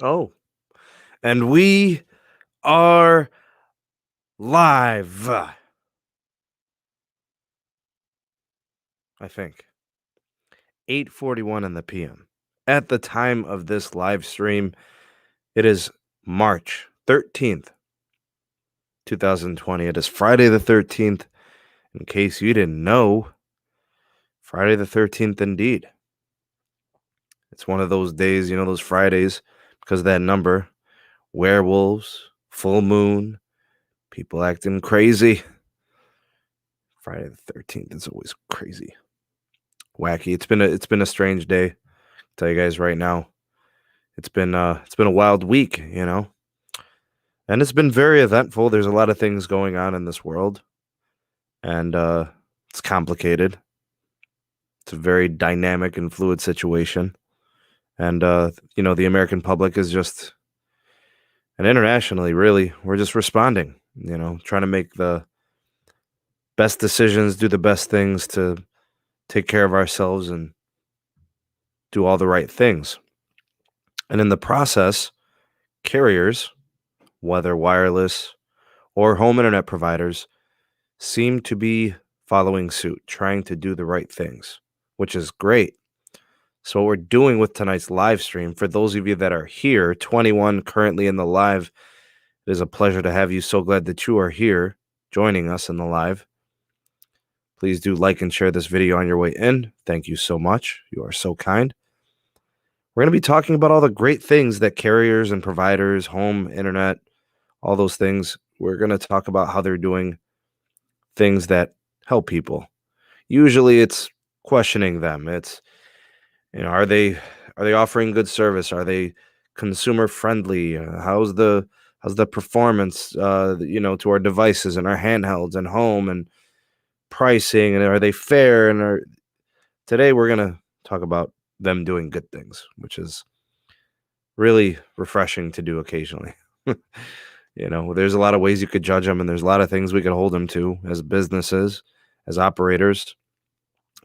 Oh, and we are live. I think 8:41 in the PM. At the time of this live stream, it is March 13th, 2020. It is Friday the 13th. In case you didn't know, Friday the 13th indeed. It's one of those days, those Fridays, because of that number. Werewolves, full moon, people acting crazy. Friday the 13th is always crazy. Wacky. It's been a strange day. I'll tell you guys right now. It's been a wild week, and it's been very eventful. There's a lot of things going on in this world, and it's complicated. It's a very dynamic and fluid situation, and the American public is just, and internationally, really, we're just responding. Trying to make the best decisions, do the best things to take care of ourselves and do all the right things. And in the process, carriers, whether wireless or home internet providers, seem to be following suit, trying to do the right things, which is great. So what we're doing with tonight's live stream, for those of you that are here, 21 currently in the live, it is a pleasure to have you. So glad that you are here joining us in the live. Please do like and share this video on your way in. Thank you so much. You are so kind. We're going to be talking about all the great things that carriers and providers, home, internet, all those things. We're going to talk about how they're doing things that help people. Usually it's questioning them. It's, are they offering good service? Are they consumer friendly? How's the performance, to our devices and our handhelds and home and pricing, and are they fair? And today we're going to talk about them doing good things, which is really refreshing to do occasionally. There's a lot of ways you could judge them, and there's a lot of things we could hold them to as businesses, as operators.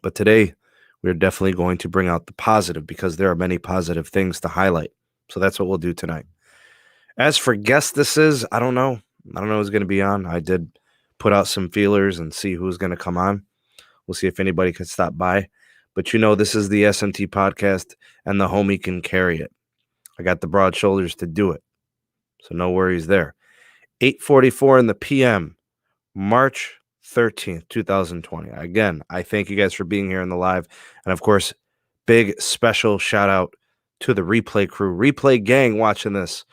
But today, we're definitely going to bring out the positive, because there are many positive things to highlight. So that's what we'll do tonight. As for guestesses, I don't know. Who's going to be on. I did put out some feelers and see who's going to come on. We'll see if anybody could stop by. But this is the SMT podcast, and the homie can carry it. I got the broad shoulders to do it. So no worries there. 8:44 in the PM, March 13th, 2020. Again, I thank you guys for being here in the live. And of course, big special shout out to the replay crew, replay gang watching this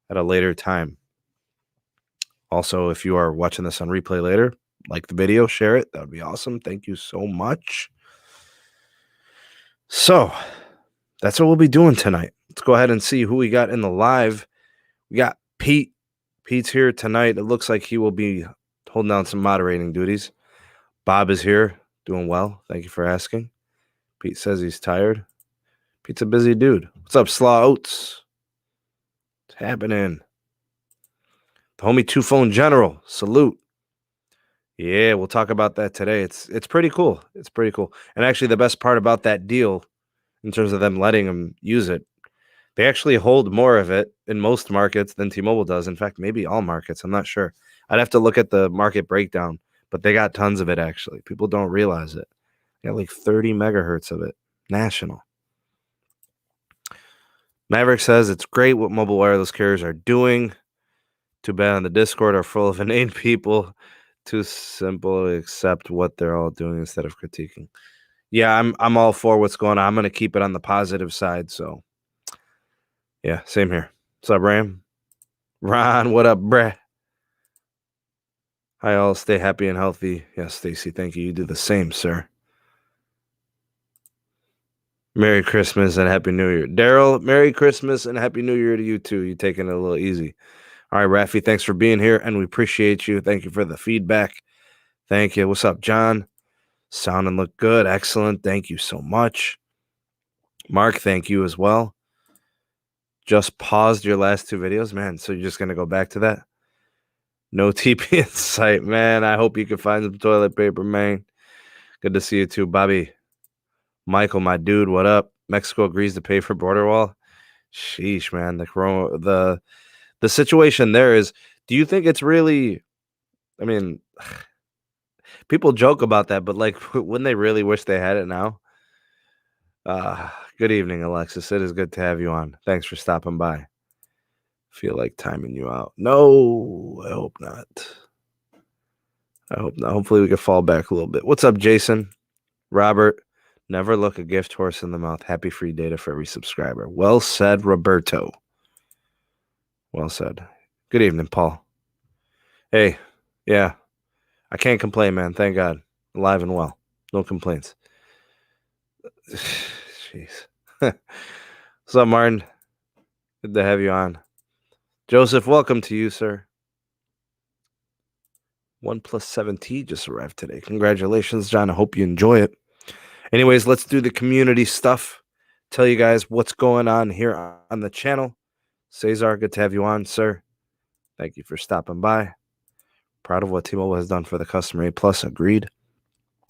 at a later time. Also, if you are watching this on replay later, like the video, share it. That would be awesome. Thank you so much. So that's what we'll be doing tonight. Let's go ahead and see who we got in the live. We got Pete. Pete's here tonight. It looks like he will be holding down some moderating duties. Bob is here, doing well. Thank you for asking. Pete says he's tired. Pete's a busy dude. What's up, Slaw Oats? What's happening? The homie Two Phone General. Salute. Yeah, we'll talk about that today. It's pretty cool. It's pretty cool. And actually, the best part about that deal, in terms of them letting them use it, they actually hold more of it in most markets than T-Mobile does. In fact, maybe all markets. I'm not sure. I'd have to look at the market breakdown, but they got tons of it, actually. People don't realize it. They got like 30 megahertz of it. National. Maverick says it's great what mobile wireless carriers are doing. Too bad on the Discord are full of inane people. Too simple to accept what they're all doing instead of critiquing. Yeah, I'm all for what's going on. I'm going to keep it on the positive side, so... Yeah, same here. What's up, Ram? Ron, what up, bruh? Hi, all. Stay happy and healthy. Yes, Stacey, thank you. You do the same, sir. Merry Christmas and Happy New Year. Daryl, Merry Christmas and Happy New Year to you, too. You're taking it a little easy. All right, Rafi, thanks for being here, and we appreciate you. Thank you for the feedback. Thank you. What's up, John? Sound and look good. Excellent. Thank you so much. Mark, thank you as well. Just paused your last two videos, man. So you're just going to go back to that? No TP in sight, man. I hope you can find some toilet paper, man. Good to see you too, Bobby. Michael, my dude, what up? Mexico agrees to pay for border wall. Sheesh, man. The situation there is, do you think it's really, I mean, people joke about that, but like, wouldn't they really wish they had it now? Good evening, Alexis. It is good to have you on. Thanks for stopping by. Feel like timing you out. No, I hope not. I hope not. Hopefully we can fall back a little bit. What's up, Jason? Robert, never look a gift horse in the mouth. Happy free data for every subscriber. Well said, Roberto. Well said. Good evening, Paul. Hey, yeah, I can't complain, man. Thank God. Alive and well. No complaints. Jeez. What's up, Martin? Good to have you on. Joeseph, welcome to you, sir. OnePlus 7T just arrived today. Congratulations, John. I hope you enjoy it. Anyways, let's do the community stuff. Tell you guys what's going on here on the channel. Cesar, good to have you on, sir. Thank you for stopping by. Proud of what T-Mobile has done for the customer. A+, agreed.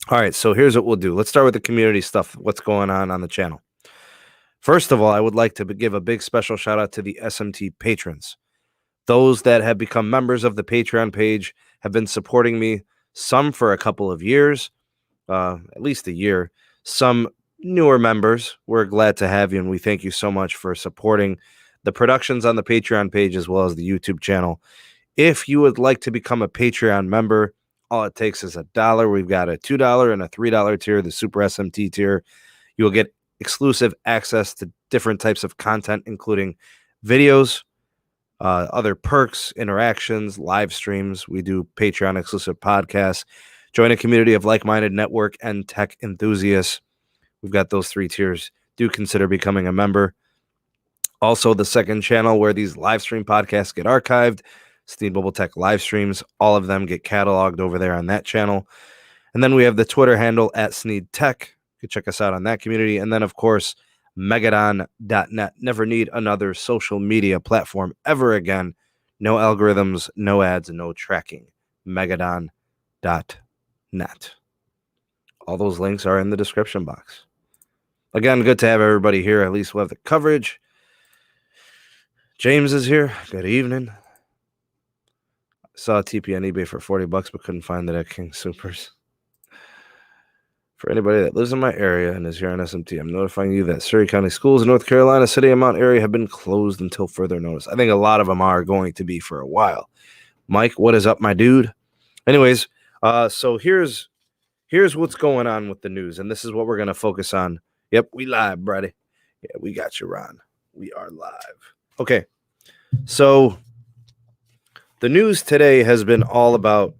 All right, so here's what we'll do. Let's start with the community stuff. What's going on the channel? First of all, I would like to give a big special shout out to the SMT patrons. Those that have become members of the Patreon page have been supporting me, some for a couple of years, at least a year. Some newer members, we're glad to have you, and we thank you so much for supporting the productions on the Patreon page as well as the YouTube channel. If you would like to become a Patreon member, all it takes is $1. We've got a $2 and a $3 tier, the Super SMT tier. You will get exclusive access to different types of content, including videos, other perks, interactions, live streams. We do Patreon exclusive podcasts. Join a community of like-minded network and tech enthusiasts. We've got those 3 tiers. Do consider becoming a member. Also, the second channel where these live stream podcasts get archived, Sneed Mobile Tech live streams. All of them get cataloged over there on that channel. And then we have the Twitter handle at Sneed Tech. You can check us out on that community. And then, of course, Megadon.net. Never need another social media platform ever again. No algorithms, no ads, no tracking. Megadon.net. All those links are in the description box. Again, good to have everybody here. At least we'll have the coverage. James is here. Good evening. Saw a TP on eBay for $40, but couldn't find it at King Supers. For anybody that lives in my area and is here on SMT, I'm notifying you that Surrey County schools in North Carolina City and Mount area have been closed until further notice. I think a lot of them are going to be for a while. Mike, what is up, my dude? Anyways, so here's what's going on with the news, and this is what we're going to focus on. Yep, we live, buddy. Yeah, we got you, Ron. We are live. Okay, so the news today has been all about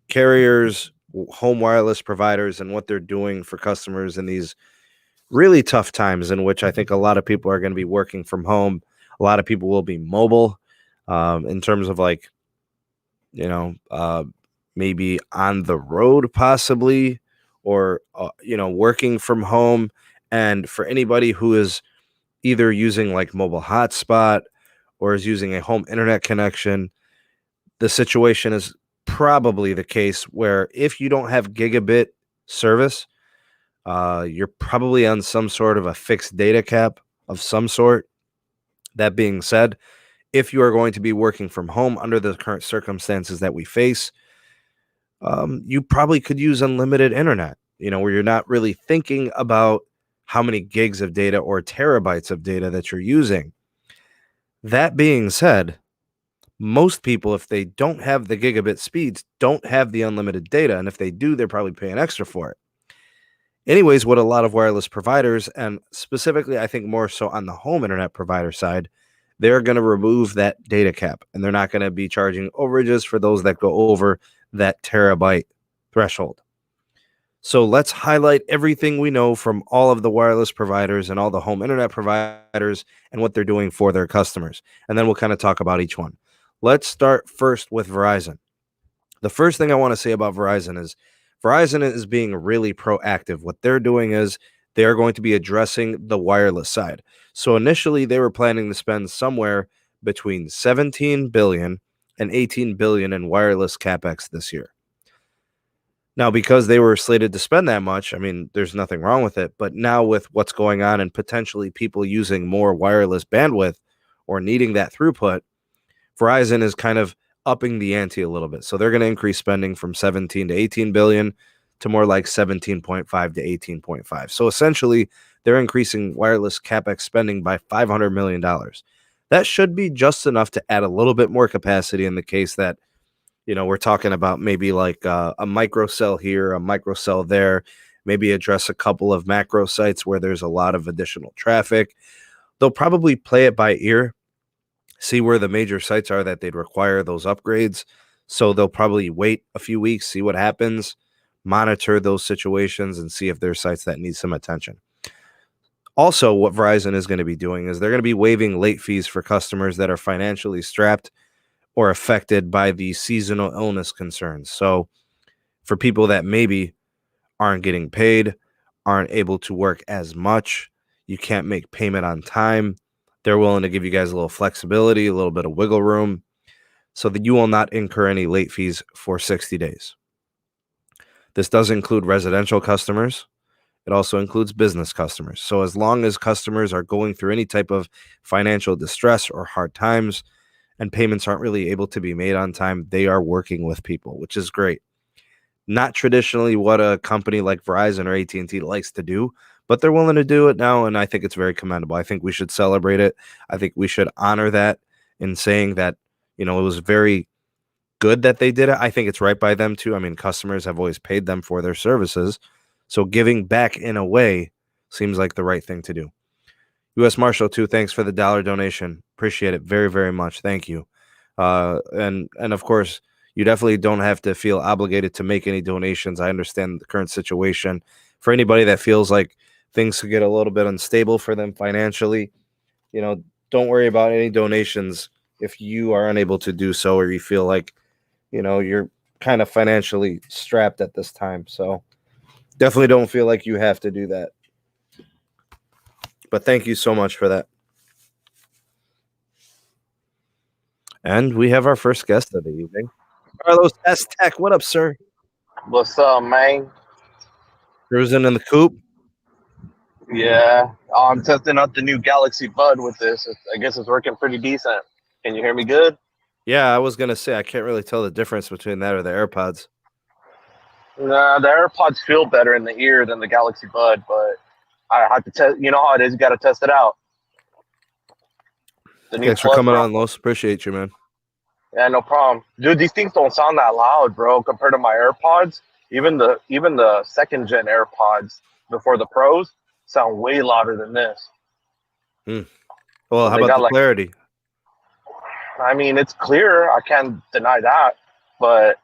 carriers, home wireless providers, and what they're doing for customers in these really tough times in which I think a lot of people are going to be working from home. A lot of people will be mobile in terms of like, maybe on the road possibly, or, working from home. And for anybody who is either using like mobile hotspot or is using a home internet connection, the situation is probably the case where if you don't have gigabit service, you're probably on some sort of a fixed data cap of some sort. That being said, if you are going to be working from home under the current circumstances that we face, you probably could use unlimited internet, where you're not really thinking about how many gigs of data or terabytes of data that you're using. That being said, most people, if they don't have the gigabit speeds, don't have the unlimited data. And if they do, they're probably paying extra for it. Anyways, what a lot of wireless providers, and specifically, I think more so on the home internet provider side, they're going to remove that data cap, and they're not going to be charging overages for those that go over that terabyte threshold. So let's highlight everything we know from all of the wireless providers and all the home internet providers and what they're doing for their customers. And then we'll kind of talk about each one. Let's start first with Verizon. The first thing I want to say about Verizon is being really proactive. What they're doing is they are going to be addressing the wireless side. So initially, they were planning to spend somewhere between $17 billion and $18 billion in wireless capex this year. Now, because they were slated to spend that much, I mean, there's nothing wrong with it. But now with what's going on and potentially people using more wireless bandwidth or needing that throughput, Verizon is kind of upping the ante a little bit. So they're going to increase spending from 17 to 18 billion to more like 17.5 to 18.5. So essentially, they're increasing wireless capex spending by $500 million. That should be just enough to add a little bit more capacity in the case that, we're talking about maybe like a microcell here, a microcell there, maybe address a couple of macro sites where there's a lot of additional traffic. They'll probably play it by ear, see where the major sites are that they'd require those upgrades. So they'll probably wait a few weeks, see what happens, monitor those situations, and see if there's sites that need some attention. Also, what Verizon is going to be doing is they're going to be waiving late fees for customers that are financially strapped or affected by the seasonal illness concerns. So for people that maybe aren't getting paid, aren't able to work as much, you can't make payment on time, they're willing to give you guys a little flexibility, a little bit of wiggle room, so that you will not incur any late fees for 60 days. This does include residential customers. It also includes business customers. So as long as customers are going through any type of financial distress or hard times and payments aren't really able to be made on time, they are working with people, which is great. Not traditionally what a company like Verizon or AT&T likes to do, but they're willing to do it now, and I think it's very commendable. I think we should celebrate it. I think we should honor that in saying that, it was very good that they did it. I think it's right by them too. I mean, customers have always paid them for their services, so giving back in a way seems like the right thing to do. U.S. Marshal, too, thanks for the $1 donation. Appreciate it very, very much. Thank you. And of course, you definitely don't have to feel obligated to make any donations. I understand the current situation. For anybody that feels like things could get a little bit unstable for them financially, don't worry about any donations if you are unable to do so, or you feel like, you're kind of financially strapped at this time. So definitely don't feel like you have to do that. But thank you so much for that. And we have our first guest of the evening, Carlos S. Tech. What up, sir? What's up, man? Cruising in the coupe. Yeah, I'm testing out the new Galaxy Bud with this. I guess it's working pretty decent. Can you hear me good? Yeah, I was going to say, I can't really tell the difference between that or the AirPods. Nah, the AirPods feel better in the ear than the Galaxy Bud, but I have to test. You know how it is. You got to test it out. Thanks for coming on, Los. Appreciate you, man. Yeah, no problem. Dude, these things don't sound that loud, bro, compared to my AirPods. Even the second gen AirPods before the Pros sound way louder than this. Well, how about the clarity? I mean, it's clear. I can't deny that, but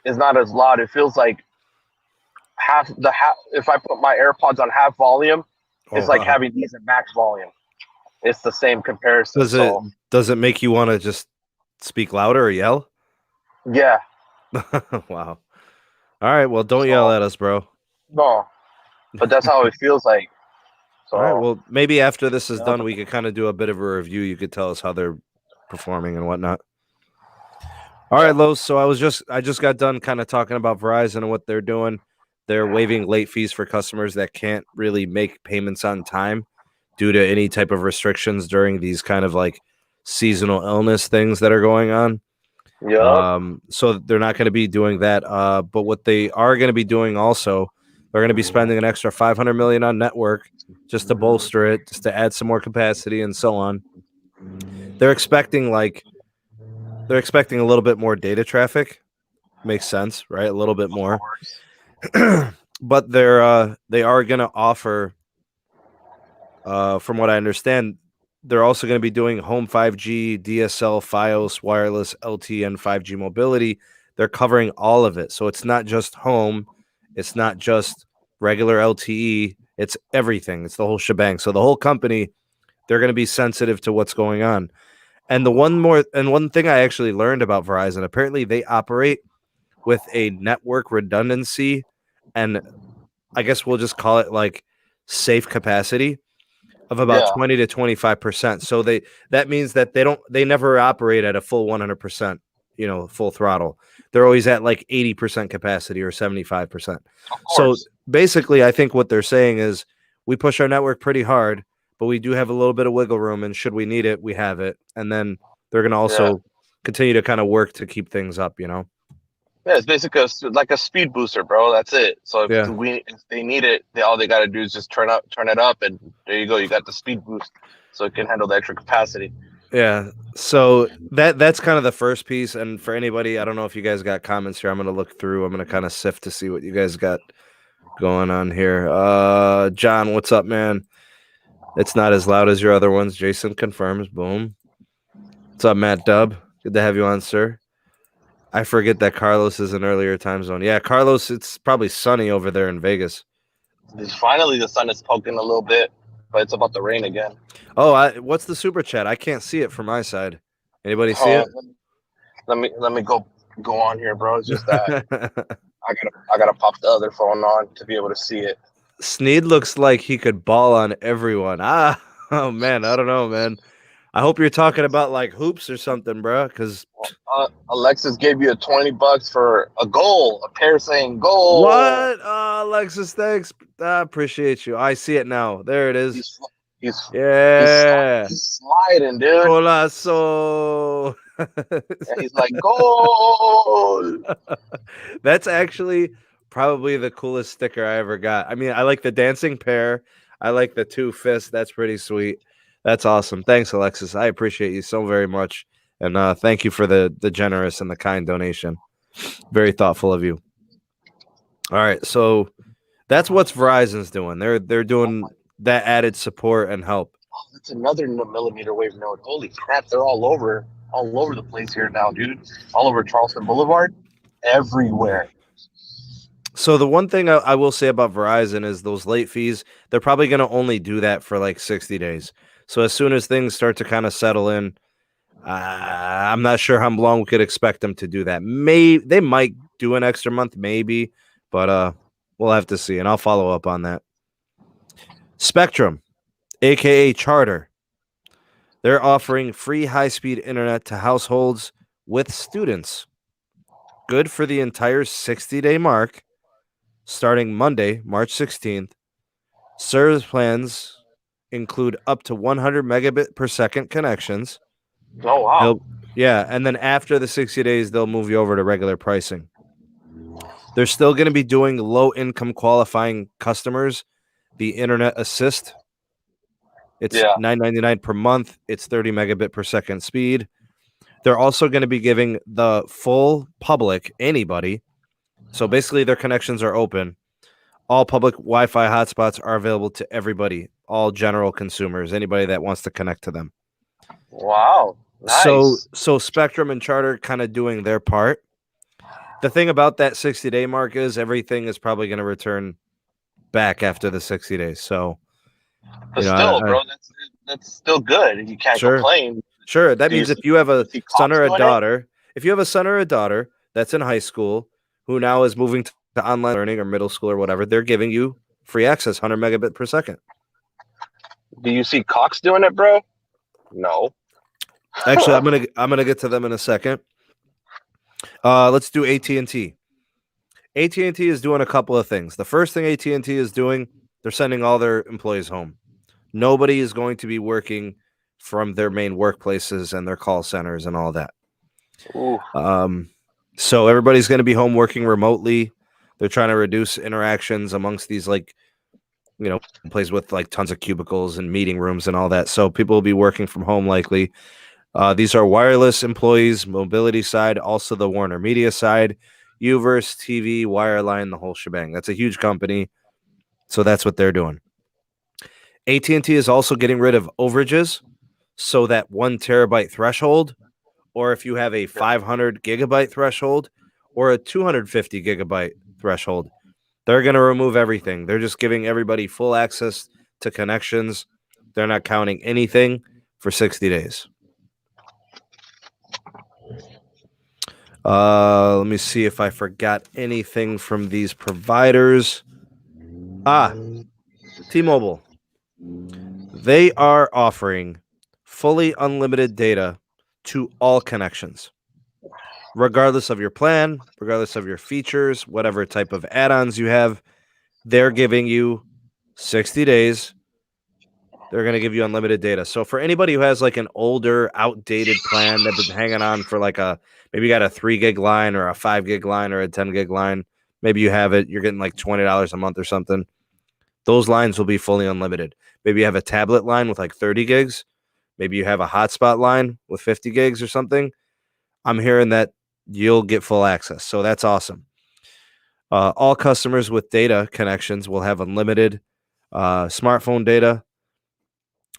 it's not as loud. It feels like half. If I put my AirPods on half volume, it's like having these at max volume. It's the same comparison. Does it make you want to just speak louder or yell? Yeah. Wow. All right. Well, don't yell at us, bro. No, but that's how it feels like. So, all right. Well, maybe after this is done, we could kind of do a bit of a review. You could tell us how they're performing and whatnot. All right, Los. So I just got done kind of talking about Verizon and what they're doing. They're waiving late fees for customers that can't really make payments on time due to any type of restrictions during these kind of like seasonal illness things that are going on. Yeah. So they're not going to be doing that. But what they are going to be doing also, they're going to be spending an extra $500 million on network just to bolster it, just to add some more capacity and so on. They're expecting a little bit more data traffic. Makes sense, right? A little bit more. But they are going to offer, from what I understand, they're also going to be doing home 5G, DSL, Fios, wireless, LTE, and 5G mobility. They're covering all of it. So it's not just home. It's not just regular LTE. It's everything. It's the whole shebang. So the whole company, they're going to be sensitive to what's going on. And one thing I actually learned about Verizon, apparently they operate with a network redundancy, and I guess we'll just call it like safe capacity of about 20 to 25%. So that means that they never operate at a full 100%. full throttle. They're always at like 80% capacity or 75%. Of So course. basically, I think what they're saying is we push our network pretty hard, but we do have a little bit of wiggle room, and should we need it, we have it. And then they're going to Yeah. also continue to kind of work to keep things up, Yeah, it's basically like a speed booster, bro. That's it. So if Yeah. if they need it, all they got to do is just turn it up, and there you go. You got the speed boost, so it can handle the extra capacity. Yeah. So that's kind of the first piece. And for anybody, I don't know if you guys got comments here. I'm gonna look through. I'm gonna kind of sift to see what you guys got going on here. John, what's up, man? It's not as loud as your other ones. Jason confirms. Boom. What's up, Matt Dub? Good to have you on, sir. I forget that Carlos is an earlier time zone. Yeah, Carlos, it's probably sunny over there in Vegas. Finally, the sun is poking a little bit, but it's about to rain again. Oh, what's the super chat? I can't see it from my side. Anybody see it? Let me go on here, bro. It's just that I gotta pop the other phone on to be able to see it. Sneed looks like he could ball on everyone. Oh man, I don't know, man. I hope you're talking about like hoops or something, bro. Because Alexis gave you $20 for a goal, a pair saying goal. What? Alexis, thanks. I appreciate you. I see it now. There it is. He's sliding, dude. Golazo. And he's like, goal. That's actually probably the coolest sticker I ever got. I mean, I like the dancing pair. I like the two fists. That's pretty sweet. That's awesome. Thanks, Alexis. I appreciate you so very much. And thank you for the generous and the kind donation. Very thoughtful of you. All right. So that's what Verizon's doing. They're doing that added support and help. Oh, that's another millimeter wave node. Holy crap. They're all over the place here now, dude. All over Charleston Boulevard. Everywhere. So the one thing I will say about Verizon is those late fees, they're probably going to only do that for like 60 days. So as soon as things start to kind of settle in, I'm not sure how long we could expect them to do that. They might do an extra month, maybe, but we'll have to see, and I'll follow up on that. Spectrum, aka Charter, they're offering free high-speed internet to households with students. Good for the entire 60-day mark, starting Monday, March 16th. Service plans include up to 100 megabit per second connections. Oh, wow. And then after the 60 days, they'll move you over to regular pricing. They're still going to be doing low-income qualifying customers the Internet Assist. It's $9.99 per month. It's 30 megabit per second speed. They're also going to be giving the full public, anybody. So basically, their connections are open. All public Wi-Fi hotspots are available to everybody, all general consumers, anybody that wants to connect to them. Wow. Nice. So Spectrum and Charter kind of doing their part. The thing about that 60-day mark is everything is probably going to return back after the 60 days. So, but still, bro, that's still good. You can't complain. Sure. That means if you have a son or a daughter, that's in high school who now is moving to online learning or middle school or whatever, they're giving you free access, 100 megabit per second. Do you see Cox doing it, bro? No. Actually, I'm gonna get to them in a second. Let's do AT&T. AT&T is doing a couple of things. The first thing AT&T is doing, they're sending all their employees home. Nobody is going to be working from their main workplaces and their call centers and all that. Ooh. So everybody's going to be home working remotely. They're trying to reduce interactions amongst these, places with like tons of cubicles and meeting rooms and all that. So people will be working from home likely. These are wireless employees, mobility side, also the Warner Media side, Uverse, TV, Wireline, the whole shebang. That's a huge company. So that's what they're doing. AT&T is also getting rid of overages. So that 1 terabyte threshold, or if you have a 500 gigabyte threshold or a 250 gigabyte threshold, they're going to remove everything. They're just giving everybody full access to connections. They're not counting anything for 60 days. Let me see if I forgot anything from these providers. T-Mobile. They are offering fully unlimited data to all connections. regardless of your plan, regardless of your features, whatever type of add-ons you have, they're giving you 60 days. They're going to give you unlimited data. So for anybody who has like an older, outdated plan that they've been hanging on for like maybe you got a 3 gig line or a 5 gig line or a 10 gig line, maybe you have it, you're getting like $20 a month or something. Those lines will be fully unlimited. Maybe you have a tablet line with like 30 gigs. Maybe you have a hotspot line with 50 gigs or something. I'm hearing that you'll get full access. So that's awesome. All customers with data connections will have unlimited smartphone data.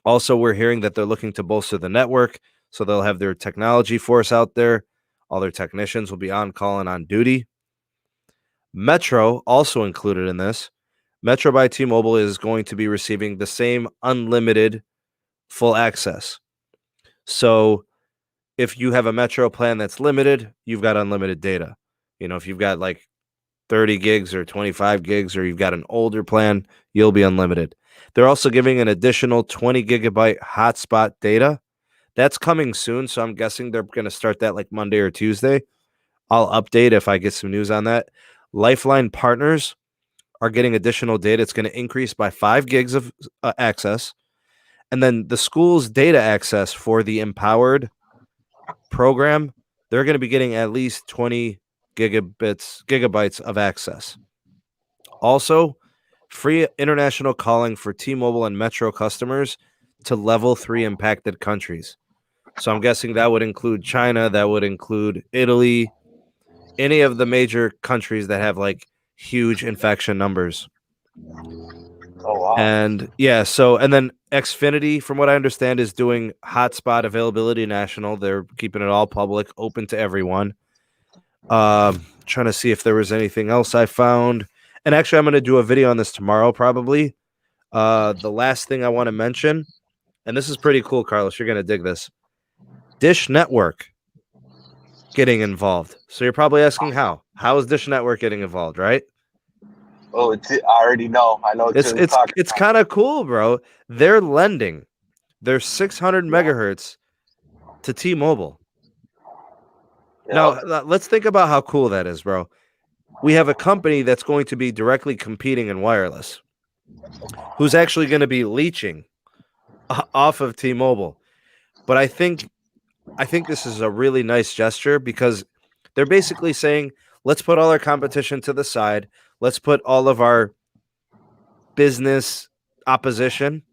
Also, we're hearing that they're looking to bolster the network. So they'll have their technology force out there. All their technicians will be on call and on duty. Metro, also included in this. Metro by T-Mobile is going to be receiving the same unlimited full access. So if you have a Metro plan that's limited, you've got unlimited data. You know, if you've got like 30 gigs or 25 gigs, or you've got an older plan, you'll be unlimited. They're also giving an additional 20 gigabyte hotspot data. That's coming soon, so I'm guessing they're going to start that like Monday or Tuesday. I'll update if I get some news on that. Lifeline partners are getting additional data. It's going to increase by 5 gigs of access. And then the school's data access for the Empowered program, they're going to be getting at least 20 gigabytes of access. Also, free international calling for T-Mobile and Metro customers to level 3 impacted countries. So I'm guessing that would include China, that would include Italy, any of the major countries that have like huge infection numbers. Oh, wow. And yeah, and then Xfinity, from what I understand, is doing hotspot availability national. They're keeping it all public, open to everyone. Trying to see if there was anything else I found. And actually, I'm going to do a video on this tomorrow, probably. The last thing I want to mention, and this is pretty cool, Carlos. You're going to dig this. Dish Network getting involved. So you're probably asking how. How is Dish Network getting involved, right? Oh, I already know. I know. It's kind of cool, bro. They're lending their 600 megahertz to T-Mobile. Yep. Now, let's think about how cool that is, bro. We have a company that's going to be directly competing in wireless, who's actually going to be leeching off of T-Mobile. But I think this is a really nice gesture because they're basically saying, let's put all our competition to the side. Let's put all of our business opposition,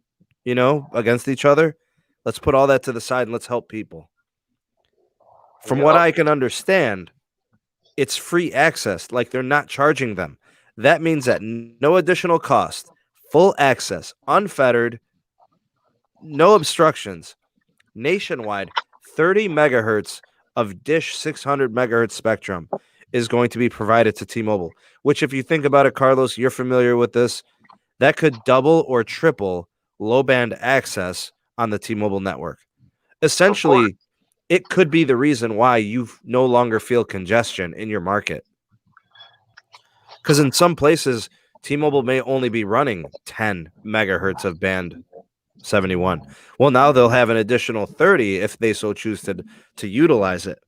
against each other. Let's put all that to the side and let's help people. From what I can understand, it's free access. Like, they're not charging them. That means that no additional cost, full access, unfettered, no obstructions, nationwide, 30 megahertz of Dish 600 megahertz spectrum is going to be provided to T-Mobile, which, if you think about it, Carlos, you're familiar with this, that could double or triple low-band access on the T-Mobile network. Essentially, it could be the reason why you no longer feel congestion in your market. Because in some places, T-Mobile may only be running 10 megahertz of band 71. Well, now they'll have an additional 30 if they so choose to utilize it.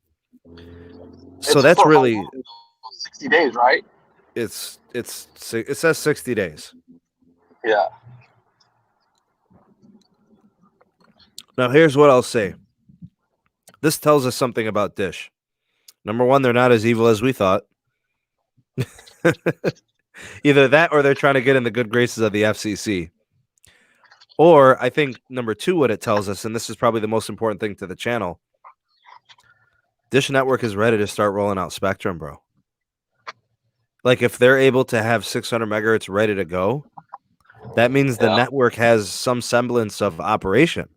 So that's really 60 days, right? It says 60 days. Yeah. Now, here's what I'll say. This tells us something about Dish. Number one, they're not as evil as we thought. Either that or they're trying to get in the good graces of the FCC. Or I think number two, what it tells us, and this is probably the most important thing to the channel, Dish Network is ready to start rolling out spectrum, bro. Like, if they're able to have 600 megahertz ready to go, that means the network has some semblance of operation.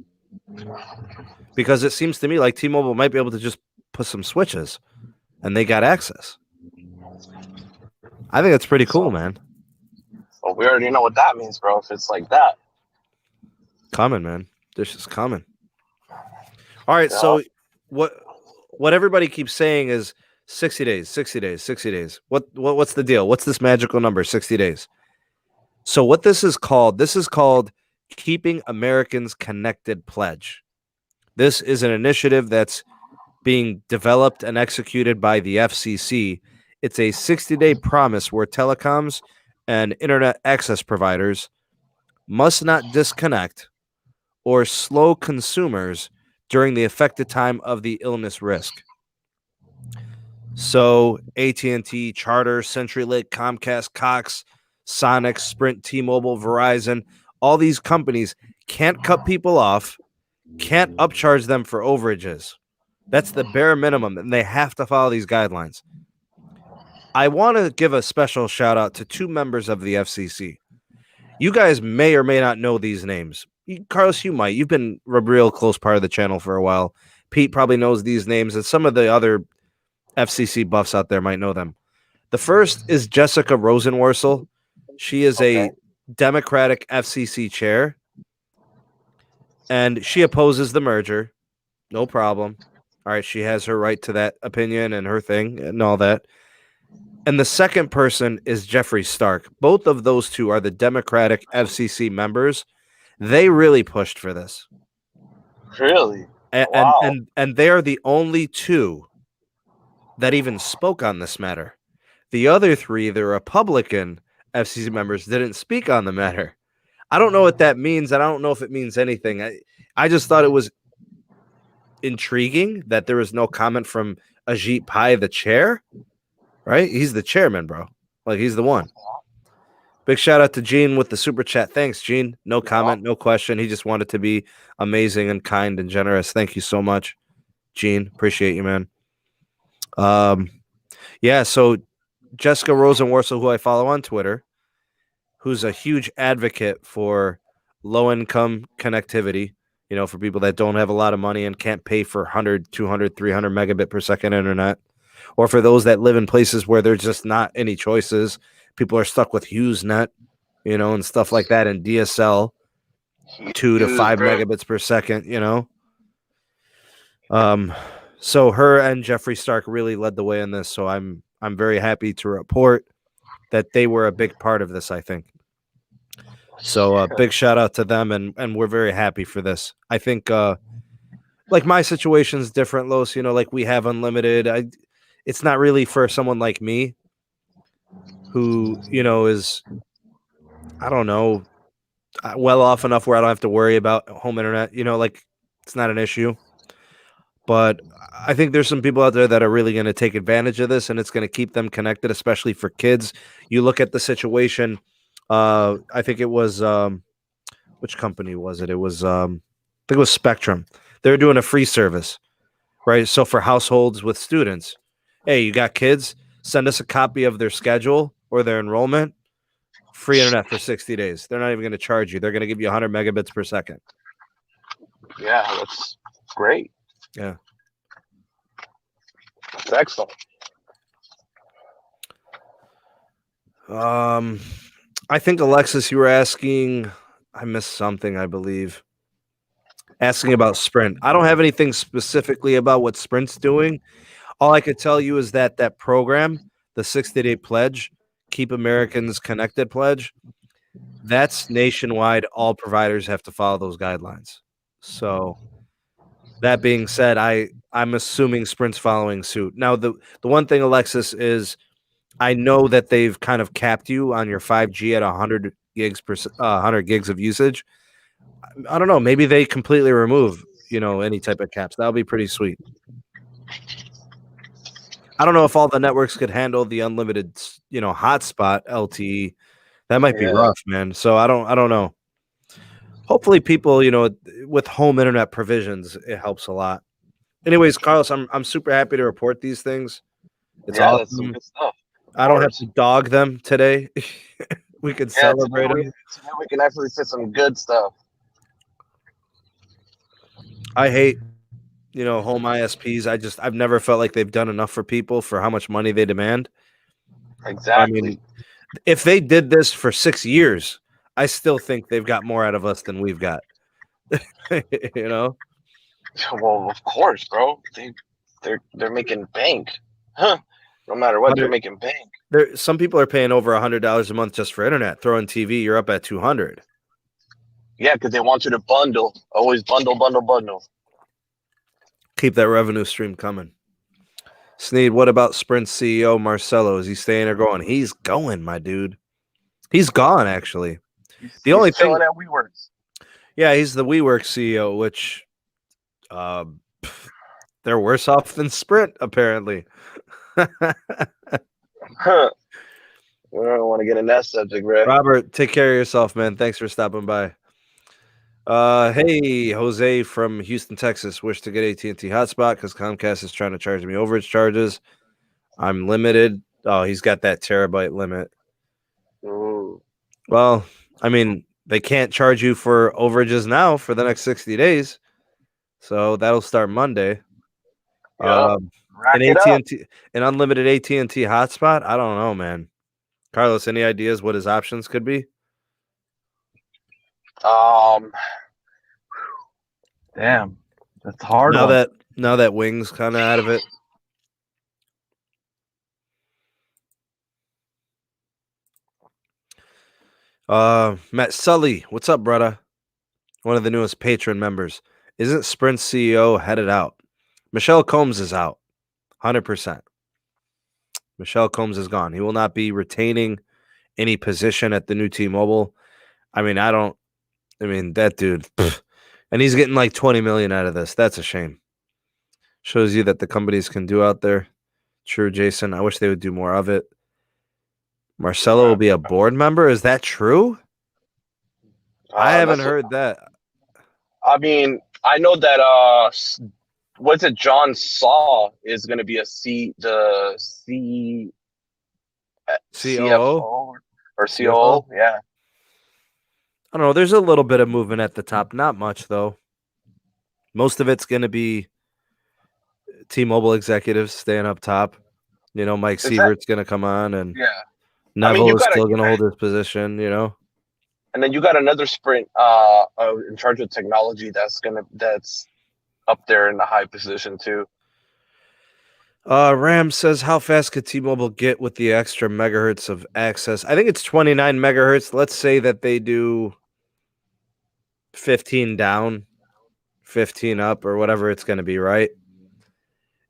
Because it seems to me like T-Mobile might be able to just put some switches and they got access. I think that's pretty cool, man. Well, we already know what that means, bro, if it's like that. Coming, man. Dish is coming. All right, so what everybody keeps saying is 60 days, 60 days, 60 days. What's the deal? What's this magical number, 60 days? So what this is called Keeping Americans Connected Pledge. This is an initiative that's being developed and executed by the FCC. It's a 60-day promise where telecoms and internet access providers must not disconnect or slow consumers during the affected time of the illness risk. So AT&T, Charter, CenturyLink, Comcast, Cox, Sonic, Sprint, T-Mobile, Verizon, all these companies can't cut people off, can't upcharge them for overages. That's the bare minimum, and they have to follow these guidelines. I want to give a special shout out to two members of the FCC. You guys may or may not know these names. Carlos, you might. You've been a real close part of the channel for a while. Pete probably knows these names, and some of the other FCC buffs out there might know them. The first is Jessica Rosenworcel. She is a Democratic FCC chair, and she opposes the merger. No problem. All right, she has her right to that opinion and her thing and all that. And the second person is Jeffrey Stark. Both of those two are the Democratic FCC members. They really pushed for this. Really? And they are the only two that even spoke on this matter. The other three, the Republican FCC members, didn't speak on the matter. I don't know what that means, and I don't know if it means anything. I just thought it was intriguing that there was no comment from Ajit Pai, the chair. Right? He's the chairman, bro. Like, he's the one. Big shout out to Gene with the super chat. Thanks, Gene. No comment, no question. He just wanted to be amazing and kind and generous. Thank you so much, Gene. Appreciate you, man. Yeah, so Jessica Rosenworcel, who I follow on Twitter, who's a huge advocate for low-income connectivity, you know, for people that don't have a lot of money and can't pay for 100, 200, 300 megabit per second internet. Or for those that live in places where there's just not any choices, people are stuck with HughesNet, you know, and stuff like that, and DSL, 2 to 5 megabits per second, you know. So her and Jeffrey Stark really led the way in this. So I'm very happy to report that they were a big part of this, I think. So big shout out to them, and we're very happy for this. I think like my situation is different, Los. You know, like we have unlimited. It's not really for someone like me who, you know, is, I don't know, well off enough where I don't have to worry about home internet. You know, like it's not an issue. But I think there's some people out there that are really going to take advantage of this, and it's going to keep them connected, especially for kids. You look at the situation. I think it was which company was it? It was I think it was Spectrum. They're doing a free service, right? So for households with students, hey, you got kids? Send us a copy of their schedule or their enrollment. Free internet for 60 days. They're not even going to charge you. They're going to give you 100 megabits per second. Yeah, that's great. Yeah. That's excellent. I think, Alexis, you were asking, I missed something, I believe. Asking about Sprint. I don't have anything specifically about what Sprint's doing. All I could tell you is that that program, the 60-day pledge, Keep Americans Connected pledge, that's nationwide. All providers have to follow those guidelines. So that being said, I'm assuming Sprint's following suit. Now, the one thing, Alexis, is I know that they've kind of capped you on your 5G at 100 gigs of usage. I don't know. Maybe they completely remove, you know, any type of caps. That'll be pretty sweet. I don't know if all the networks could handle the unlimited, you know, hotspot LTE. That might be rough, man. So I don't know. Hopefully people, you know, with home internet provisions, it helps a lot. Anyways, Carlos, I'm super happy to report these things. It's awesome. That's some good stuff. I don't have to dog them today. We can celebrate them. We can actually say some good stuff. I hate, you know, home ISPs. I've never felt like they've done enough for people for how much money they demand. Exactly. I mean, if they did this for 6 years, I still think they've got more out of us than we've got. You know? Well, of course, bro. They're making bank. Huh. No matter what, they're making bank. Some people are paying over $100 a month just for internet. Throw in TV, you're up at $200. Yeah, because they want you to bundle. Always bundle. Keep that revenue stream coming. Sneed, what about Sprint CEO Marcelo? Is he staying or going? He's going, my dude. He's gone, actually. He's only chilling at WeWorks. Yeah, he's the WeWork CEO, which they're worse off than Sprint, apparently. We don't want to get in that subject, bro. Robert, take care of yourself, man. Thanks for stopping by. Hey, Jose from Houston, Texas. Wish to get AT&T hotspot because Comcast is trying to charge me overage charges. I'm limited. Oh, he's got that terabyte limit. Ooh. Well, I mean, they can't charge you for overages now for the next 60 days. So that'll start Monday. An unlimited AT&T hotspot? I don't know, man. Carlos, any ideas what his options could be? Damn, that's hard. Now that Wing's kind of out of it. Matt Sully, what's up, brother? One of the newest patron members. Isn't Sprint CEO headed out? Michelle Combs is out, 100%. Michelle Combs is gone. He will not be retaining any position at the new T-Mobile. I mean, that dude, and he's getting like 20 million out of this. That's a shame. Shows you that the companies can do out there. True, Jason. I wish they would do more of it. Marcelo will be a board member. Is that true? I haven't heard that. I mean, I know that what's it? John Saw is going to be COO or COO. Yeah. I don't know. There's a little bit of movement at the top. Not much, though. Most of it's going to be T-Mobile executives staying up top. You know, Mike Sievert's going to come on, and Neville is still going to hold his position, you know. And then you got another Sprint in charge of technology that's up there in the high position too. Ram says, how fast could T-Mobile get with the extra megahertz of access? I think it's 29 megahertz. Let's say that they do 15 down, 15 up, or whatever it's going to be, right?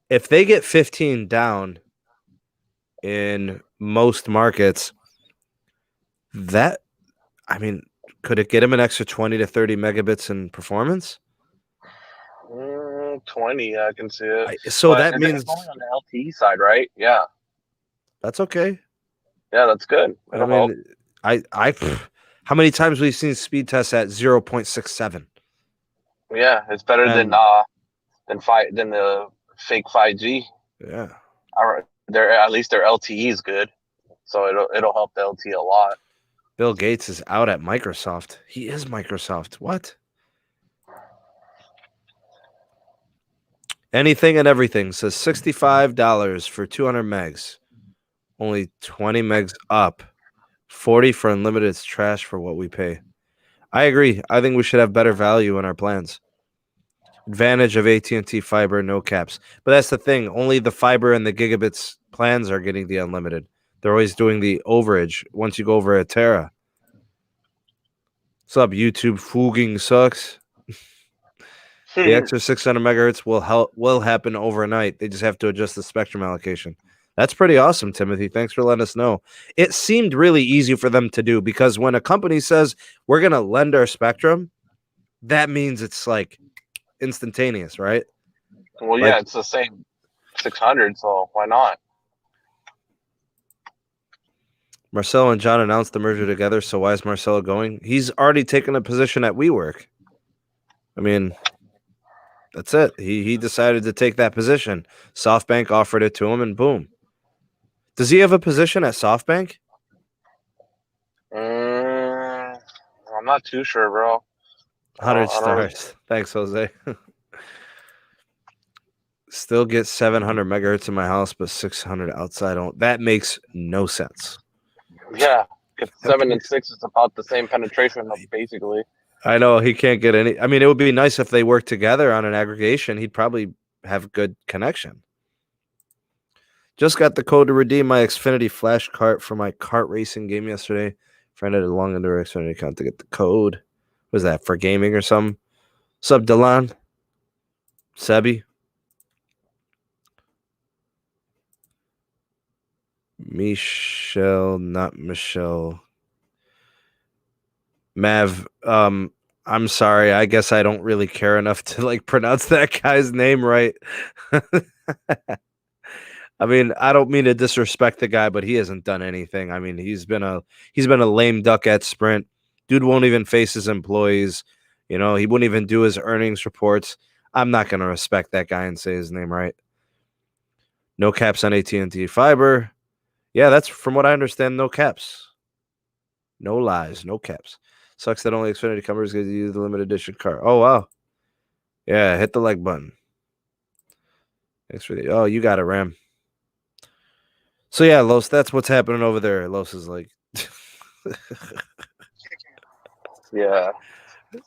If they get 15 down in most markets, could it get them an extra 20 to 30 megabits in performance? 20, I can see it. So that means it's only on the LTE side, right? Yeah, that's okay. Yeah, that's good. I mean, how many times we've seen speed tests at 0.67? Yeah, it's better than the fake 5G. Yeah, at least their LTE is good, so it'll help the LTE a lot. Bill Gates is out at Microsoft. He is Microsoft. What? Anything and everything says $65 for 200 megs. Only 20 megs up. 40 for unlimited. It's trash for what we pay. I agree. I think we should have better value in our plans. Advantage of AT&T fiber, no caps. But that's the thing. Only the fiber and the gigabits plans are getting the unlimited. They're always doing the overage once you go over a tera. What's up, YouTube? Fooging sucks. The extra 600 megahertz will happen overnight. They just have to adjust the spectrum allocation. That's pretty awesome, Timothy. Thanks for letting us know. It seemed really easy for them to do because when a company says we're going to lend our spectrum, that means it's like instantaneous, right? Well, yeah, it's the same 600, so why not? Marcelo and John announced the merger together, so why is Marcelo going? He's already taken a position at WeWork. I mean, that's it. He decided to take that position. SoftBank offered it to him, and boom. Does he have a position at SoftBank? I'm not too sure, bro. 100 stars. Thanks, Jose. Still get 700 megahertz in my house, but 600 outside. That makes no sense. Yeah, 7 and 6 is about the same penetration, basically. I know he can't get any. I mean, it would be nice if they worked together on an aggregation. He'd probably have good connection. Just got the code to redeem my Xfinity Flash cart for my kart racing game yesterday. Friend had a long under Xfinity account to get the code. What was that, for gaming or something? What's up, Delon? Sebi? Michelle, not Michelle. Mav, I'm sorry. I guess I don't really care enough to like pronounce that guy's name right. I mean, I don't mean to disrespect the guy, but he hasn't done anything. I mean, he's been a lame duck at Sprint. Dude won't even face his employees. You know, he wouldn't even do his earnings reports. I'm not going to respect that guy and say his name right. No caps on AT&T fiber. Yeah, that's from what I understand. No caps. No lies. No caps. Sucks that only Xfinity covers gives you the limited edition car. Oh wow. Yeah, hit the like button. Thanks for the. Oh, you got it, Ram. So yeah, Los, that's what's happening over there. Los is like, Yeah,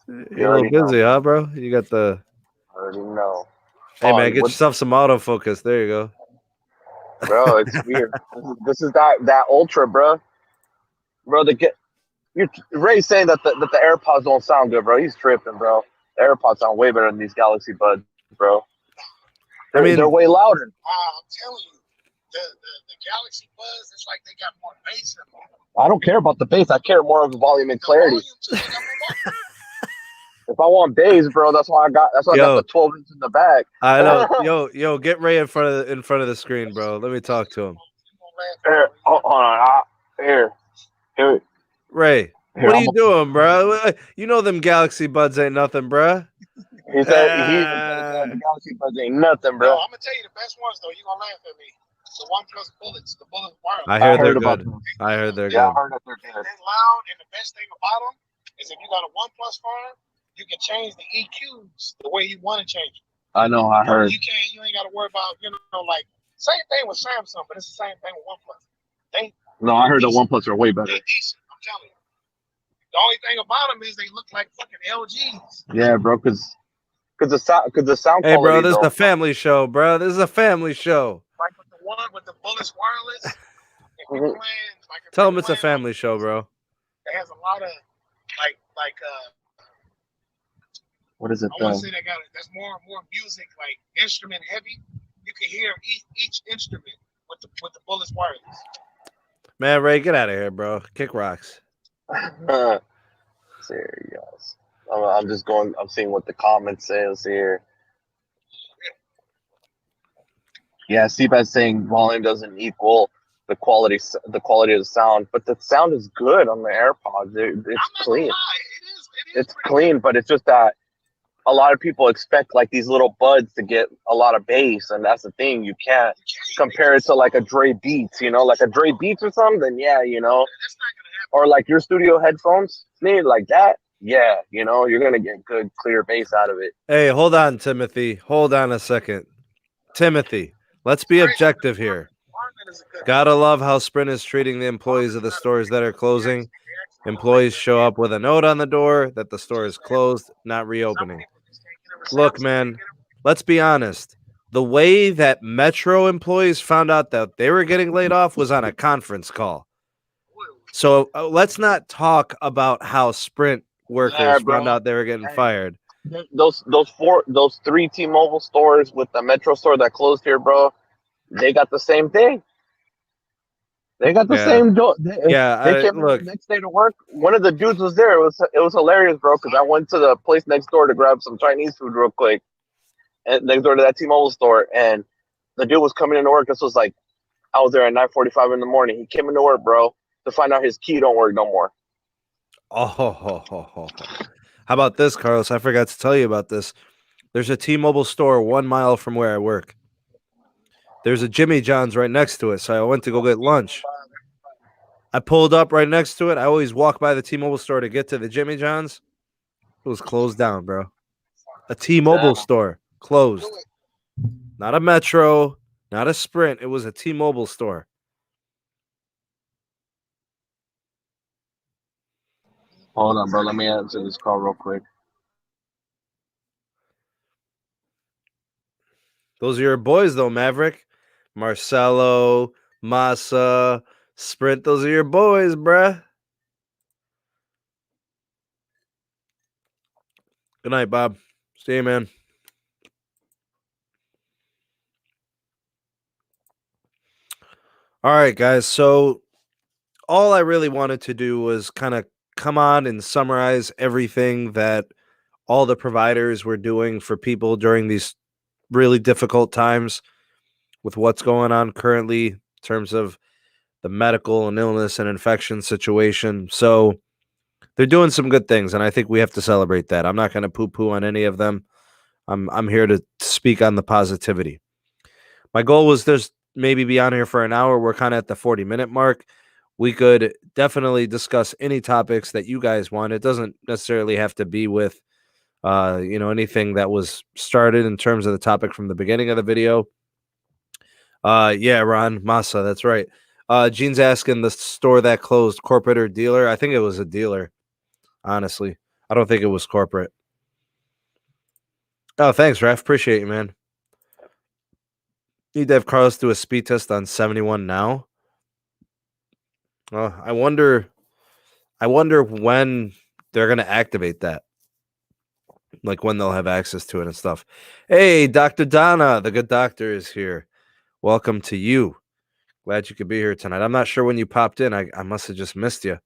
you're a little busy, huh, bro? You got the. I already know. Hey man, get yourself some autofocus. There you go. Bro, it's weird. This is that ultra, bro. Bro, Ray's saying that the AirPods don't sound good, bro. He's tripping, bro. The AirPods sound way better than these Galaxy Buds, bro. They're way louder. I'm telling you, the Galaxy Buds, it's like they got more bass in them. I don't care about the bass. I care more of the volume and clarity. If I want bass, bro, that's why I got the 12 inch in the back. I know. Yo, get Ray in front of the screen, bro. Let me talk to him. Here, hold on. Here. Ray, what are you doing, bro? You know them Galaxy Buds ain't nothing, bro. He said the Galaxy Buds ain't nothing, bro. No, I'm gonna tell you the best ones though. You gonna laugh at me. The OnePlus Bullets, the Bullet Wireless. I heard they're good. I heard they're good. I heard that they're good. They're loud, and the best thing about them is if you got a OnePlus phone, you can change the EQs the way you want to change it. I know. I heard. You ain't got to worry about like same thing with Samsung, but it's the same thing with OnePlus. No, I heard the OnePlus are way better. They're decent. I'm telling you. The only thing about them is they look like fucking LGs. Yeah, bro, because the sound quality. Hey, bro, this is a family show, bro. This is a family show. Like with the one with the Bullets Wireless. Tell them it's a family show, bro. It has a lot of like what is it? I want to say that's more music, like instrument heavy. You can hear each instrument with the Bullets Wireless. Man, Ray, get out of here, bro. Kick rocks. Serious. I'm just going. I'm seeing what the comment says here. Yeah, Seabass saying volume doesn't equal the quality of the sound, but the sound is good on the AirPods. It's clean. It's clean, but it's just that a lot of people expect like these little buds to get a lot of bass, and that's the thing. You can't compare it to like a Dre Beatz, like a Dre Beatz or something. Then yeah, or like your studio headphones, like that. Yeah, you're gonna get good, clear bass out of it. Hey, hold on, Timothy. Hold on a second, Timothy. Let's be objective here. Gotta love how Sprint is treating the employees of the stores that are closing. Employees show up with a note on the door that the store is closed, not reopening. Look, man, let's be honest. The way that Metro employees found out that they were getting laid off was on a conference call. So let's not talk about how Sprint workers found out they were getting fired. Those three T-Mobile stores with the Metro store that closed here, bro, they got the same thing. They got the same. They came the next day to work. One of the dudes was there. It was hilarious, bro. Because I went to the place next door to grab some Chinese food real quick, and next door to that T-Mobile store, and the dude was coming into work. This was like, I was there at 9:45 in the morning. He came into work, bro, to find out his key don't work no more. Oh. How about this, Carlos? I forgot to tell you about this. There's a T-Mobile store 1 mile from where I work. There's a Jimmy John's right next to it, so I went to go get lunch. I pulled up right next to it. I always walk by the T-Mobile store to get to the Jimmy John's. It was closed down, bro. A T-Mobile store closed. Not a Metro, not a Sprint. It was a T-Mobile store. Hold on, bro. Let me answer this call real quick. Those are your boys, though, Maverick. Marcelo, Massa, Sprint. Those are your boys, bruh. Good night, Bob. See you, man. All right, guys. So all I really wanted to do was kind of come on and summarize everything that all the providers were doing for people during these really difficult times with what's going on currently in terms of the medical and illness and infection situation. So they're doing some good things, and I think we have to celebrate that. I'm not going to poo-poo on any of them. I'm here to speak on the positivity. My goal was just maybe be on here for an hour. We're kind of at the 40-minute mark. We could definitely discuss any topics that you guys want. It doesn't necessarily have to be with anything that was started in terms of the topic from the beginning of the video. Yeah, Ron Massa, that's right. Gene's asking the store that closed, corporate or dealer? I think it was a dealer, honestly. I don't think it was corporate. Oh, thanks, Ref. Appreciate you, man. Need to have Carlos do a speed test on 71 now. I wonder when they're gonna activate that. Like when they'll have access to it and stuff. Hey, Dr. Donna, the good doctor is here. Welcome to you. Glad you could be here tonight. I'm not sure when you popped in. I must have just missed you.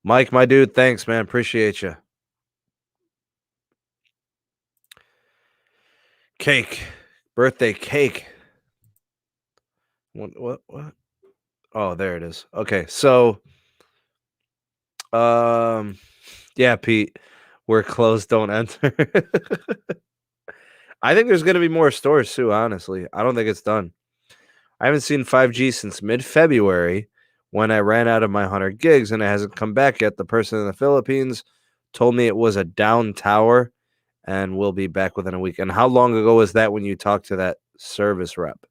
Mike, my dude, thanks, man. Appreciate you. Cake. Birthday cake. What? Oh, there it is. Okay, so yeah, Pete, we're closed, don't enter. I think there's gonna be more stores too, honestly. I don't think it's done. I haven't seen 5G since mid-February when I ran out of my 100 gigs and it hasn't come back yet. The person in the Philippines told me it was a down tower and we'll be back within a week. And how long ago was that when you talked to that service rep?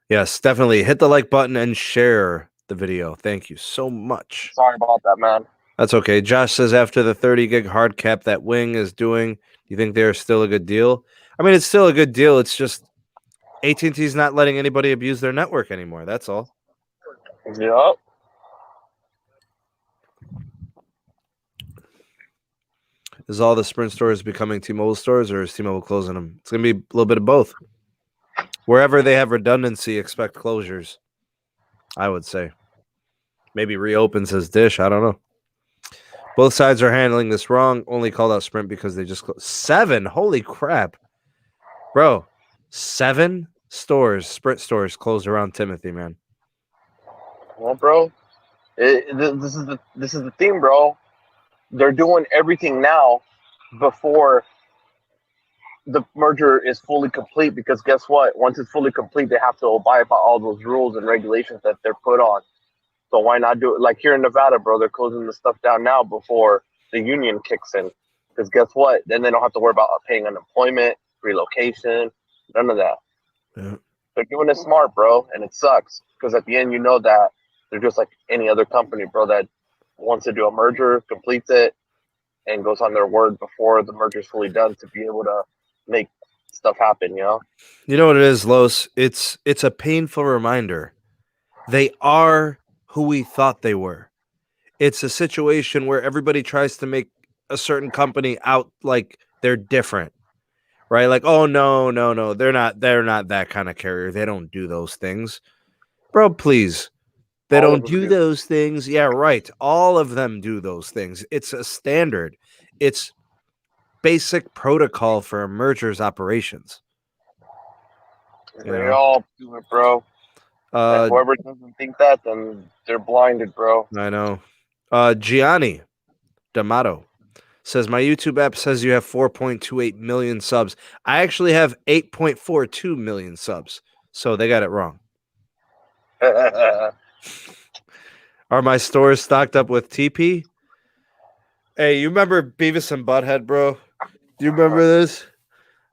Yes, definitely hit the like button and share the video. Thank you so much. Sorry about that, man. That's okay. Josh says after the 30 gig hard cap that Wing is doing, you think they're still a good deal? I mean, it's still a good deal. It's just AT&T is not letting anybody abuse their network anymore. That's all. Yep. Is all the Sprint stores becoming T-Mobile stores, or is T-Mobile closing them? It's going to be a little bit of both. Wherever they have redundancy, expect closures, I would say. Maybe reopens as Dish. I don't know. Both sides are handling this wrong. Only called out Sprint because they just closed. 7? Holy crap. Bro, 7 stores, Sprint stores closed around Timothy, man. Well, bro, this is the thing, bro. They're doing everything now before the merger is fully complete, because guess what? Once it's fully complete, they have to abide by all those rules and regulations that they're put on. So why not do it? Like here in Nevada, bro, they're closing the stuff down now before the union kicks in. Because guess what? Then they don't have to worry about paying unemployment, relocation, none of that. Yeah. They're doing it smart, bro, and it sucks. Because at the end, you know that they're just like any other company, bro, that wants to do a merger, completes it, and goes on their word before the merger's fully done to be able to make stuff happen, you know? You know what it is, Los? It's a painful reminder. They are who we thought they were. It's a situation where everybody tries to make a certain company out like they're different, right? Like, oh, no, they're not that kind of carrier. They don't do those things. Bro, please. They don't do those things. Yeah, right. All of them do those things. It's a standard. It's basic protocol for a merger's operations. They all do it, bro. And whoever doesn't think that, then they're blinded, bro. I know. Gianni D'Amato says, my YouTube app says you have 4.28 million subs. I actually have 8.42 million subs. So they got it wrong. Are my stores stocked up with TP? Hey, you remember Beavis and Butthead, bro? Do you remember this?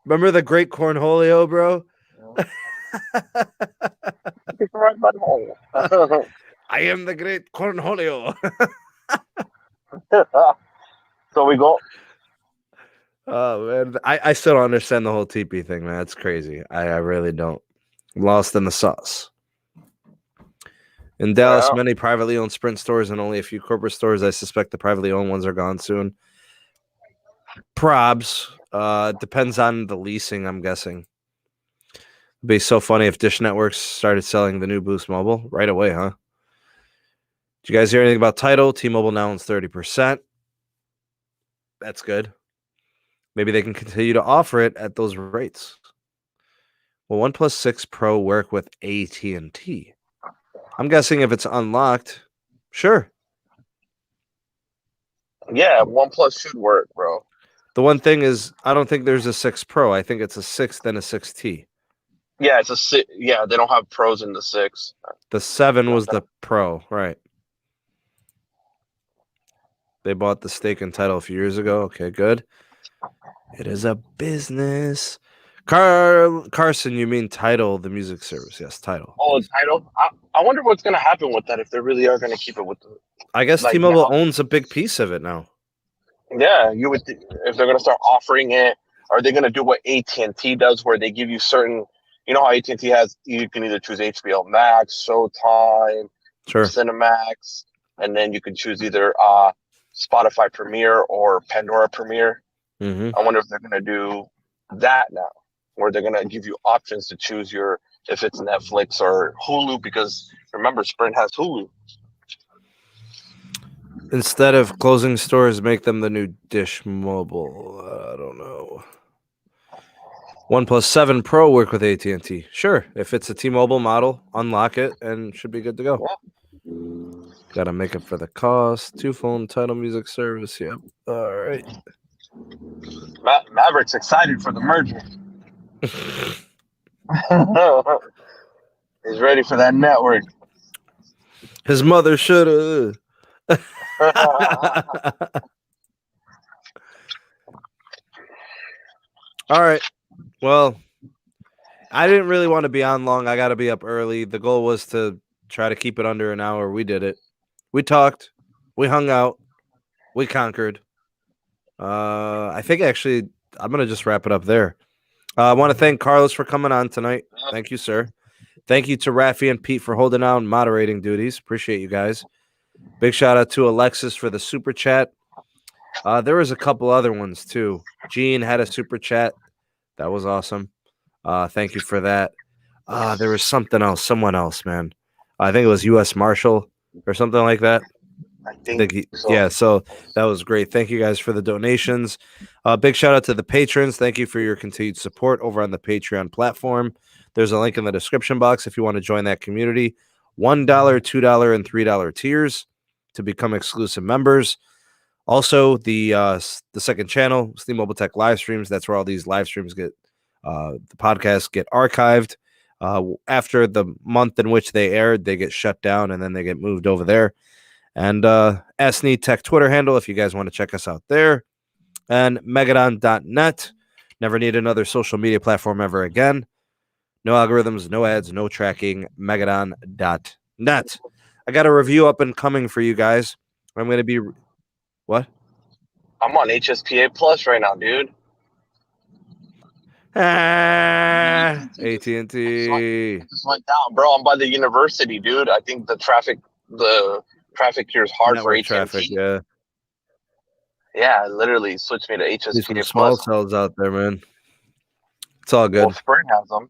Remember the Great Cornholio, bro? I am the Great Cornholio. So we go. Oh, man. I still don't understand the whole TP thing, man. It's crazy. I really don't. I'm lost in the sauce. In Dallas, many privately owned Sprint stores and only a few corporate stores. I suspect the privately owned ones are gone soon. Probs. Depends on the leasing, I'm guessing. It'd be so funny if Dish Networks started selling the new Boost Mobile right away, huh? Did you guys hear anything about Tidal? T-Mobile now owns 30%. That's good. Maybe they can continue to offer it at those rates. Will OnePlus 6 Pro work with AT&T? I'm guessing if it's unlocked, sure. Yeah, OnePlus should work, bro. The one thing is, I don't think there's a 6 Pro. I think it's a 6 then a 6T. Yeah, it's a 6. Yeah, they don't have pros in the 6. The 7 was the Pro, right? They bought the stake in Tidal a few years ago. Okay, good. It is a business. Carson, you mean Tidal, the music service? Yes, Tidal. Oh, Tidal. I wonder what's gonna happen with that if they really are gonna keep it with the. I guess like T-Mobile now. owns a big piece of it now. Yeah, you would. If they're gonna start offering it, are they gonna do what AT&T does, where they give you certain? You know how AT&T has, you can either choose HBO Max, Showtime, Sure. Cinemax, and then you can choose either Spotify Premiere or Pandora Premiere. Mm-hmm. I wonder if they're gonna do that now, where they're gonna give you options to choose if it's Netflix or Hulu, because remember Sprint has Hulu. Instead of closing stores, make them the new Dish Mobile. I don't know. OnePlus 7 Pro work with AT&T. Sure. If it's a T-Mobile model, unlock it and should be good to go. Yeah. Got to make up for the cost. 2-phone Tidal music service. Yep. All right. Maverick's excited for the merger. He's ready for that network. His mother should have. All right. Well, I didn't really want to be on long. I got to be up early. The goal was to try to keep it under an hour. We did it. We talked. We hung out. We conquered. I think actually I'm going to just wrap it up there. I want to thank Carlos for coming on tonight. Thank you, sir. Thank you to Rafi and Pete for holding down moderating duties. Appreciate you guys. Big shout out to Alexis for the super chat. There was a couple other ones too. Gene had a super chat. That was awesome. Thank you for that. There was something else. Someone else, man. I think it was U.S. Marshal or something like that. I think so. Yeah, so that was great. Thank you guys for the donations. Big shout out to the patrons. Thank you for your continued support over on the Patreon platform. There's a link in the description box if you want to join that community. $1, $2, and $3 tiers to become exclusive members. Also, the second channel, Steam Mobile Tech live streams. That's where all these live streams get, the podcasts get archived. After the month in which they aired, they get shut down and then they get moved over there. And SMT Tech Twitter handle if you guys want to check us out there. And Megadon.net. Never need another social media platform ever again. No algorithms, no ads, no tracking. Megadon.net. I got a review up and coming for you guys. I'm going to be... What? I'm on HSPA Plus right now, dude. AT&T. Just went down, bro. I'm by the university, dude. I think the traffic here is hard Network for AT&T. traffic, yeah. Yeah, literally switched me to There's some HSPA small Plus. cells out there, man. It's all good. Well, Sprint has them.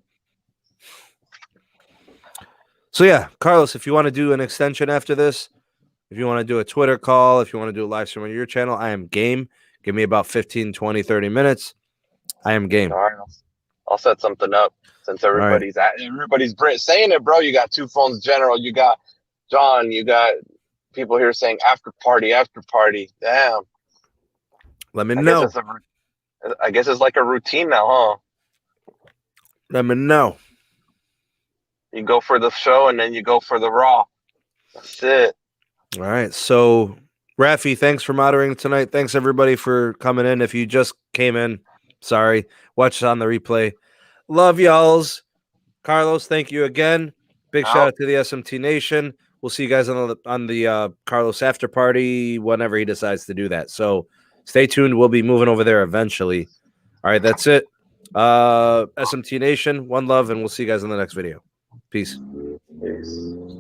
So, yeah, Carlos, if you want to do an extension after this, if you want to do a Twitter call, if you want to do a live stream on your channel, I am game. Give me about 15, 20, 30 minutes. I am game. All right, I'll set something up since everybody's saying it, bro. You got two phones, General. You got John. You got people here saying after party. Damn. Let me know. I guess it's like a routine now, huh? Let me know. You go for the show and then you go for the Raw. That's it. All right. So, Rafi, thanks for moderating tonight. Thanks, everybody, for coming in. If you just came in, sorry. Watch it on the replay. Love y'alls. Carlos, thank you again. Big shout out to the SMT Nation. We'll see you guys on the Carlos after party whenever he decides to do that. So stay tuned. We'll be moving over there eventually. All right, that's it. SMT Nation, one love, and we'll see you guys in the next video. Peace. Peace.